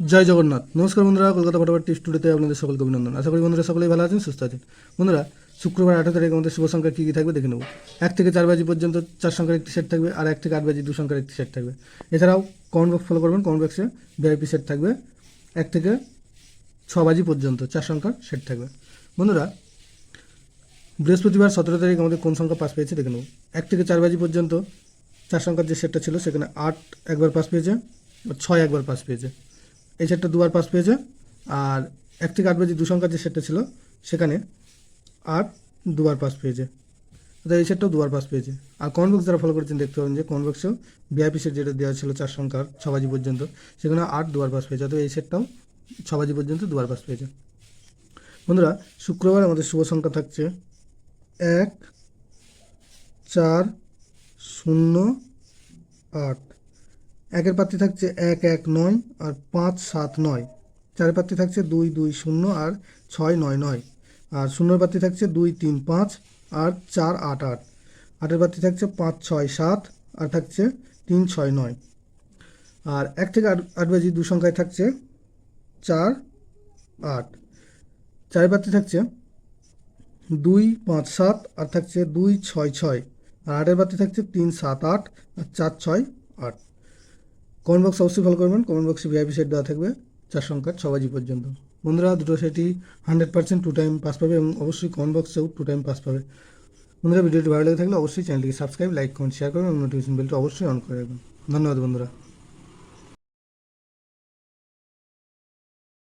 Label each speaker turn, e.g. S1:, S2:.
S1: জয় জগন্নাথ। নমস্কার বন্ধুরা, কলকাতা ফটোগ্রাফি স্টুডিওতে আপনাদের সকলকে অভিনন্দন। আশা করি বন্ধুরা সকলেই ভালো আছেন, সুস্থ আছেন। বন্ধুরা, শুক্রবার 18 তারিখ আমাদের শুভ সংখ্যা কী কী থাকবে দেখে নেব। 1 থেকে 4 বাজি পর্যন্ত 4 সংখ্যার একটি সেট থাকবে, আর 1 থেকে 8 বাজি 2 সংখ্যার একটি সেট থাকবে। এছাড়াও কমেন্ট বক্স ফলো করবেন, কমেন্ট বক্সে ভিআইপি সেট থাকবে। 1 থেকে 6 বাজি পর্যন্ত 4 সংখ্যার সেট থাকবে। বন্ধুরা, বৃহস্পতিবার 17 তারিখ আমাদের কোন সংখ্যা পাস পেয়েছে দেখে নেব। 1 থেকে 4 বাজি পর্যন্ত 4 সংখ্যার যে সেটটা ছিল সেখানে 8 একবার পাস পেয়েছে, 6 একবার পাস পেয়েছে। এই সেটটা দুবার পাস পেয়েছে। আর 1 থেকে 8 বাজি 2 সংখ্যার যে সেটটা ছিল সেখানে 8 দুবার পাস পেয়েছে, অর্থাৎ এই সেটটাও দুবার পাস পেয়েছে। আর কমেন্ট বক্স যারা ফলো করেছেন দেখতে পাবেন যে কমেন্ট বক্সেও ভিআইপি সেট যেটা দেওয়া ছিল 4 সংখ্যার 6 বাজি পর্যন্ত, সেখানে 8 দুবার পাস পেয়েছে, অর্থাৎ এই সেটটাও 6 বাজি পর্যন্ত দুবার পাস পেয়েছে। বন্ধুরা, শুক্রবার আমাদের শুভ সংখ্যা থাকছে 1, 4, 0, 8। 1-এর পাত্রে থাকছে 1, 1, 9 আর 5, 7, 9। 4-এর পাত্রে থাকছে 2, 2, 0 আর 6, 9, 9। আর 0-এর পাত্রে থাকছে 2, 3, 5 আর 4, 8, 8। 8-এর পাত্রে থাকছে 5, 6, 7 আর থাকছে 3, 6, 9। আর 1 থেকে 8 বাজি 2 সংখ্যায় থাকছে 4, 8। 4-এর পাত্রে থাকছে 2, 5, 7 আর থাকছে 2, 6, 6। আর 8-এর পাত্রে থাকছে 3, 7, 8 আর 4, 6, 8। কমেন্ট বক্স অবশ্যই ফলো করবেন, কমেন্ট বক্সে ভিআইপি সেট দেওয়া থাকবে 4 সংখ্যার 6 বাজি পর্যন্ত। বন্ধুরা, দুটো সেটই 100% 2 টাইম পাস পাবে এবং অবশ্যই কমেন্ট বক্সেও 2 টাইম পাস পাবে। বন্ধুরা, ভিডিওটি ভালো লেগে থাকলে অবশ্যই চ্যানেলটিকে সাবস্ক্রাইব, লাইক, কমেন্ট, শেয়ার করবেন এবং নোটিফিকেশন বেলটি অবশ্যই অন করে রাখবেন। ধন্যবাদ বন্ধুরা।